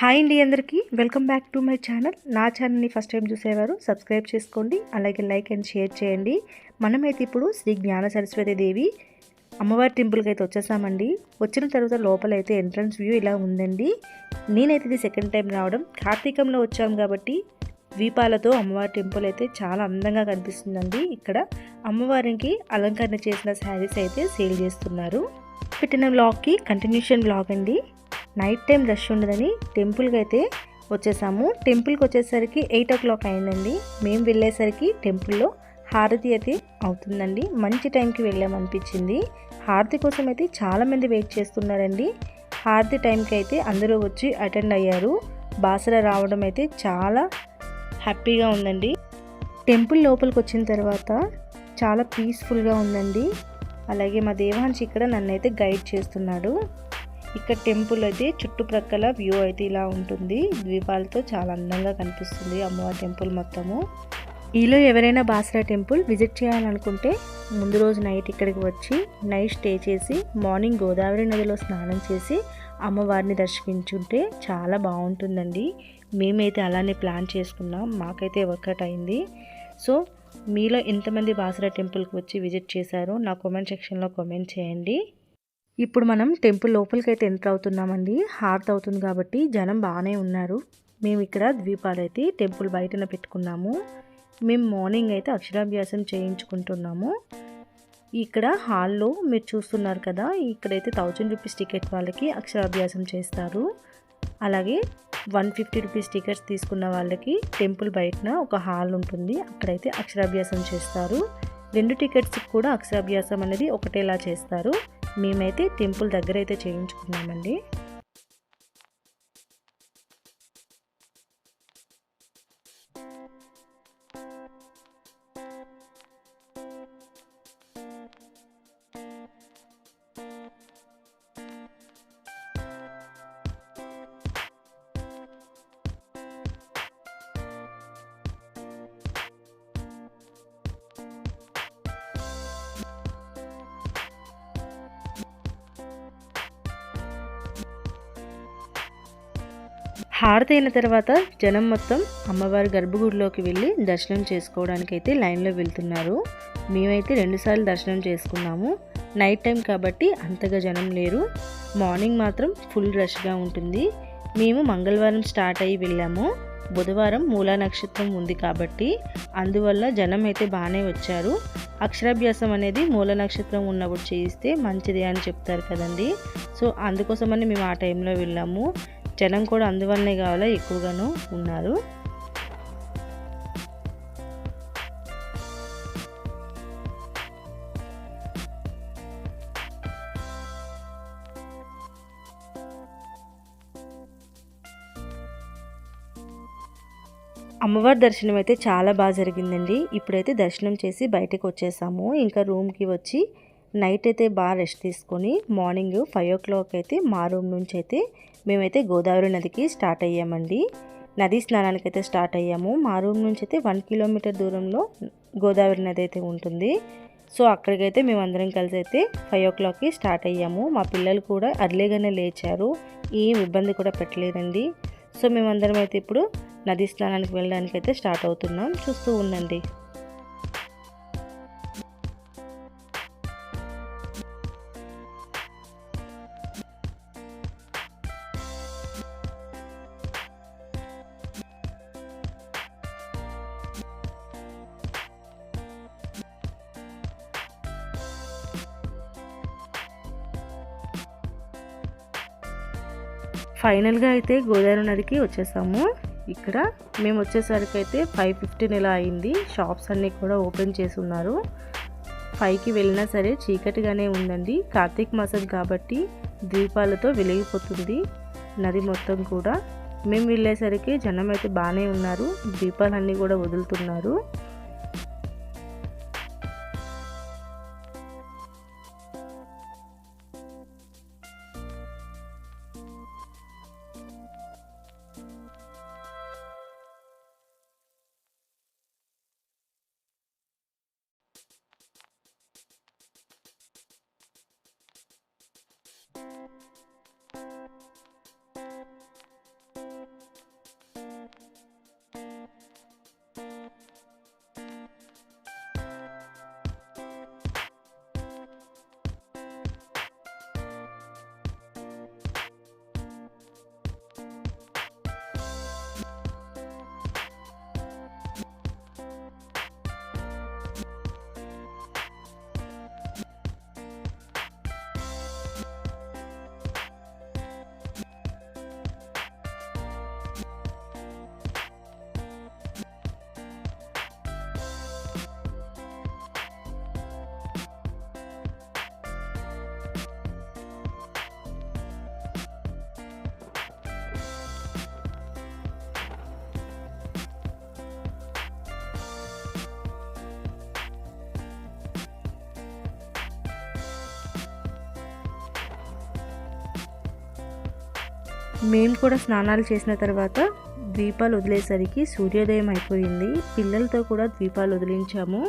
Hi అండి అందరికీ welcome back to my channel. నా ఛానల్ని ఫస్ట్ టైం చూసేవారు సబ్స్క్రైబ్ చేసుకోండి, అలాగే లైక్ అండ్ షేర్ చేయండి. మనమైతే ఇప్పుడు శ్రీ జ్ఞాన సరస్వతి దేవి అమ్మవారి టెంపుల్కి అయితే వచ్చేసామండి. వచ్చిన తర్వాత లోపలైతే ఎంట్రన్స్ వ్యూ ఇలా ఉందండి. నేనైతే ఇది సెకండ్ టైం రావడం. కార్తీకంలో వచ్చాం కాబట్టి దీపాలతో అమ్మవారి టెంపుల్ అయితే చాలా అందంగా కనిపిస్తుందండి. ఇక్కడ అమ్మవారికి అలంకరణ చేసిన శారీస్ అయితే సేల్ చేస్తున్నారు. పెట్టిన వ్లాగ్కి కంటిన్యూషన్ వ్లాగ్ అండి. నైట్ టైం రష్ ఉండదని టెంపుల్కి అయితే వచ్చేసాము. టెంపుల్కి వచ్చేసరికి 8 o'clock అయిందండి. మేము వెళ్ళేసరికి టెంపుల్లో హారతి అయితే అవుతుందండి. మంచి టైంకి వెళ్ళామనిపించింది. హారతి కోసం అయితే చాలామంది వెయిట్ చేస్తున్నారండి. హారతి టైంకి అయితే అందరూ వచ్చి అటెండ్ అయ్యారు. బాసర రావడం అయితే చాలా హ్యాపీగా ఉందండి. టెంపుల్ లోపలికి వచ్చిన తర్వాత చాలా పీస్ఫుల్గా ఉందండి. అలాగే మా దేవాంశ్ ఇక్కడ నన్నైతే గైడ్ చేస్తున్నాడు. ఇక్కడ టెంపుల్ అయితే చుట్టుప్రక్కల వ్యూ అయితే ఇలా ఉంటుంది. ద్వీపాలతో చాలా అందంగా కనిపిస్తుంది అమ్మవారి టెంపుల్ మొత్తము. ఈలో ఎవరైనా బాసరా టెంపుల్ విజిట్ చేయాలనుకుంటే ముందు రోజు నైట్ ఇక్కడికి వచ్చి నైట్ స్టే చేసి మార్నింగ్ గోదావరి నదిలో స్నానం చేసి అమ్మవారిని దర్శించుంటే చాలా బాగుంటుందండి. మేమైతే అలానే ప్లాన్ చేసుకున్నాం. మాకైతే వర్కౌట్ అయింది. సో మీలో ఎంతమంది బాసరా టెంపుల్కి వచ్చి విజిట్ చేశారో నా కామెంట్ సెక్షన్లో కామెంట్ చేయండి. ఇప్పుడు మనం టెంపుల్ లోపలికి అయితే ఎంటర్ అవుతున్నామండి. హారతి అవుతుంది కాబట్టి జనం బాగానే ఉన్నారు. మేము ఇక్కడ ద్వీపాలైతే టెంపుల్ బయటన పెట్టుకున్నాము. మేము మార్నింగ్ అయితే అక్షరాభ్యాసం చేయించుకుంటున్నాము. ఇక్కడ హాల్లో మీరు చూస్తున్నారు కదా, ఇక్కడైతే 1000 రూపీస్ టికెట్ వాళ్ళకి అక్షరాభ్యాసం చేస్తారు. అలాగే 150 రూపీస్ టికెట్స్ తీసుకున్న వాళ్ళకి టెంపుల్ బయటన ఒక హాల్ ఉంటుంది, అక్కడైతే అక్షరాభ్యాసం చేస్తారు. 2 టికెట్స్కి కూడా అక్షరాభ్యాసం అనేది ఒకటేలా చేస్తారు. మేమైతే టెంపుల్ దగ్గర అయితే చేయించుకున్నామండి. హారతి అయిన తర్వాత జనం మొత్తం అమ్మవారి గర్భగుడిలోకి వెళ్ళి దర్శనం చేసుకోవడానికి అయితే లైన్లో వెళ్తున్నారు. మేమైతే 2 సార్లు దర్శనం చేసుకున్నాము. నైట్ టైం కాబట్టి అంతగా జనం లేరు. మార్నింగ్ మాత్రం ఫుల్ రష్గా ఉంటుంది. మేము మంగళవారం స్టార్ట్ అయ్యి వెళ్ళాము. బుధవారం మూలా నక్షత్రం ఉంది కాబట్టి అందువల్ల జనం అయితే బాగానే వచ్చారు. అక్షరాభ్యాసం అనేది మూల నక్షత్రం ఉన్నప్పుడు చేయిస్తే మంచిది అని చెప్తారు కదండి. సో అందుకోసమని మేము ఆ టైంలో వెళ్ళాము. జనం కూడా అందువల్లనే కావాలా ఎక్కువగాను ఉన్నారు. అమ్మవారి దర్శనం అయితే చాలా బాగా జరిగిందండి. ఇప్పుడైతే దర్శనం చేసి బయటకు వచ్చేసాము. ఇంకా రూమ్కి వచ్చి నైట్ అయితే బాగా రెస్ట్ తీసుకొని మార్నింగ్ 5 o'clock అయితే మా రూమ్ నుంచి అయితే మేమైతే గోదావరి నదికి స్టార్ట్ అయ్యామండి. నదీ స్నానానికి అయితే స్టార్ట్ అయ్యాము. మా రూమ్ నుంచి అయితే 1 kilometer దూరంలో గోదావరి నది అయితే ఉంటుంది. సో అక్కడికైతే మేమందరం కలిసి అయితే 5 o'clockకి స్టార్ట్ అయ్యాము. మా పిల్లలు కూడా అర్లీగానే లేచారు. ఏం ఇబ్బంది కూడా పెట్టలేదండి. సో మేమందరం అయితే ఇప్పుడు నదీ స్నానానికి వెళ్ళడానికి అయితే స్టార్ట్ అవుతున్నాం. చూస్తూ ఉండండి. ఫైనల్గా అయితే గోదావరి నదికి వచ్చేసాము. ఇక్కడ మేము వచ్చేసరికి అయితే 5:15 ఇలా అయింది. షాప్స్ అన్నీ కూడా ఓపెన్ చేసి ఉన్నారు. 5కి వెళ్ళినా సరే చీకటిగానే ఉందండి. కార్తీక మాసం కాబట్టి దీపాలతో వెలిగిపోతుంది నది మొత్తం కూడా. మేము వెళ్ళేసరికి జనం అయితే బాగానే ఉన్నారు. దీపాలన్నీ కూడా వదులుతున్నారు. మేము కూడా స్నానాలు చేసిన తర్వాత దీపాలు వదిలేసరికి సూర్యోదయం అయిపోయింది. పిల్లలతో కూడా దీపాలు వదిలించాము.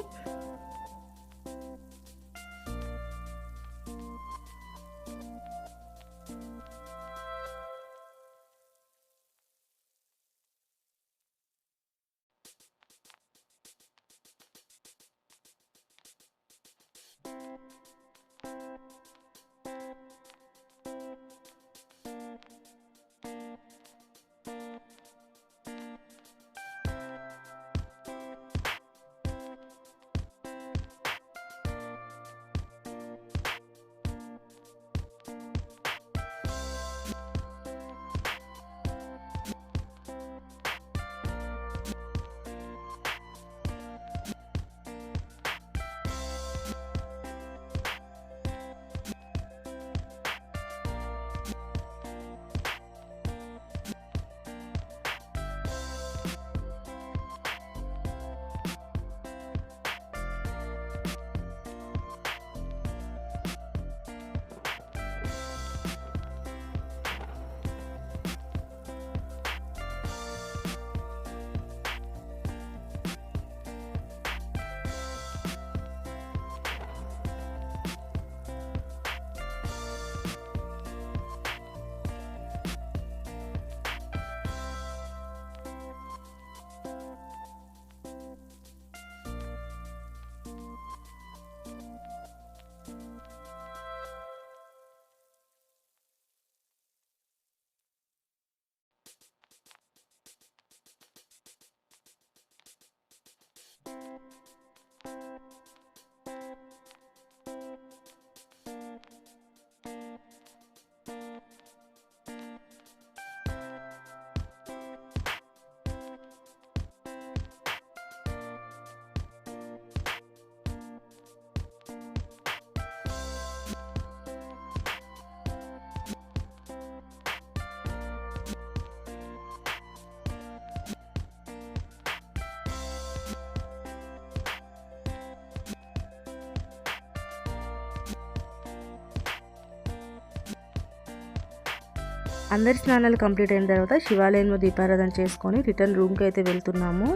అందరి స్నానాలు కంప్లీట్ అయిన తర్వాత శివాలయంలో దీపారాధన చేసుకొని రిటర్న్ రూమ్కి అయితే వెళ్తున్నాము.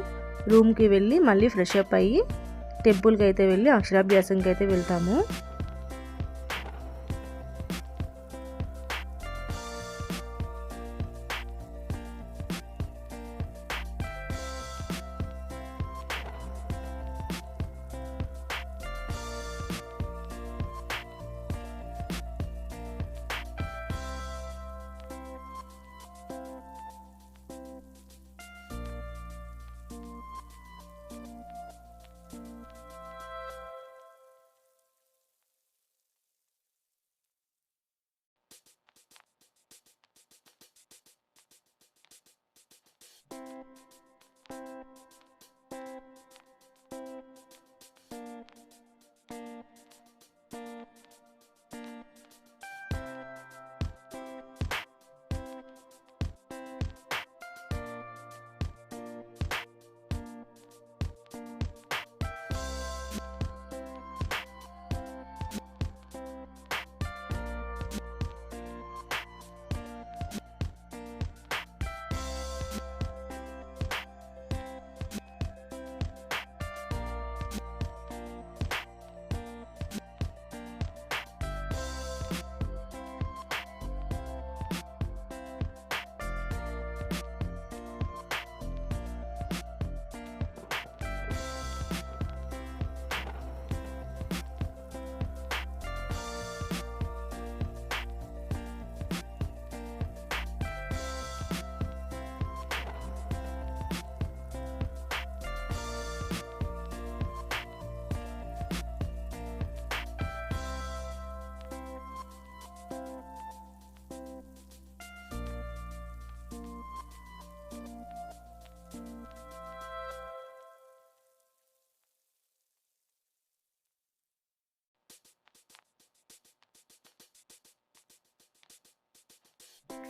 రూమ్కి వెళ్ళి మళ్ళీ ఫ్రెష్ అప్ అయ్యి టెంపుల్కి అయితే వెళ్ళి అక్షరాభ్యాసంకి అయితే వెళ్తాము.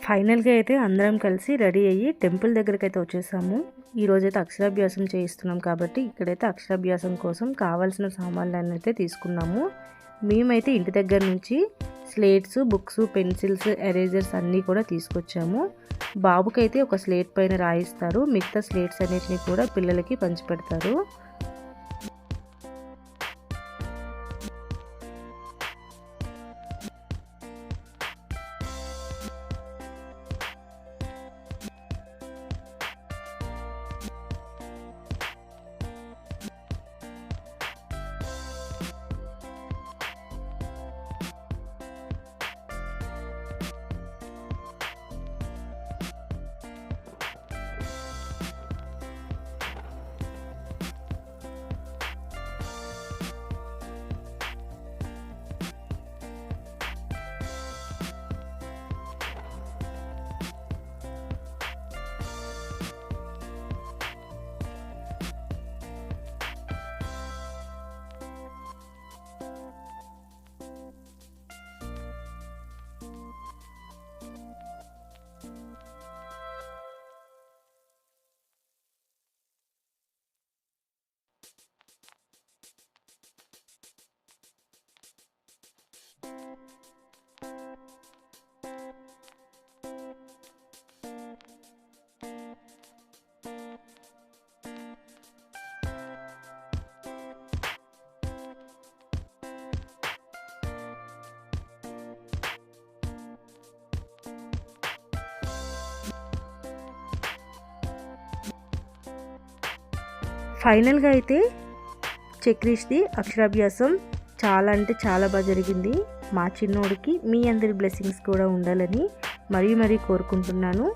ఫైనల్గా అయితే అందరం కలిసి రెడీ అయ్యి టెంపుల్ దగ్గరికి అయితే వచ్చేసాము. ఈరోజైతే అక్షరాభ్యాసం చేయిస్తున్నాం కాబట్టి ఇక్కడైతే అక్షరాభ్యాసం కోసం కావాల్సిన సామాన్లన్నీ అయితే తీసుకున్నాము. మేమైతే ఇంటి దగ్గర నుంచి స్లేట్స్, బుక్స్, పెన్సిల్స్, ఎరేజర్స్ అన్నీ కూడా తీసుకొచ్చాము. బాబుకైతే ఒక స్లేట్ పైన రాయిస్తారు, మిగతా స్లేట్స్ అన్నిటిని కూడా పిల్లలకి పంచిపెడతారు. ఫైనల్గా అయితే చక్రిష్ది అక్షరాభ్యాసం చాలా అంటే చాలా బాగా జరిగింది. మా చిన్నోడికి మీ అందరి బ్లెస్సింగ్స్ కూడా ఉండాలని మరీ కోరుకుంటున్నాను.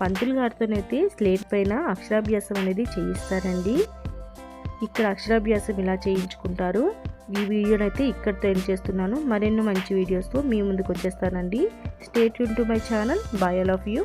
పంతులు గారితోనైతే స్లేట్ పైన అక్షరాభ్యాసం అనేది చేయిస్తారండి. ఇక్కడ అక్షరాభ్యాసం ఇలా చేయించుకుంటారు. ఈ వీడియోనైతే ఇక్కడితో ఎండ్ చేస్తున్నాను. మరెన్నో మంచి వీడియోస్తో మీ ముందుకు వచ్చేస్తానండి. Stay tune to my channel. Bye all of you.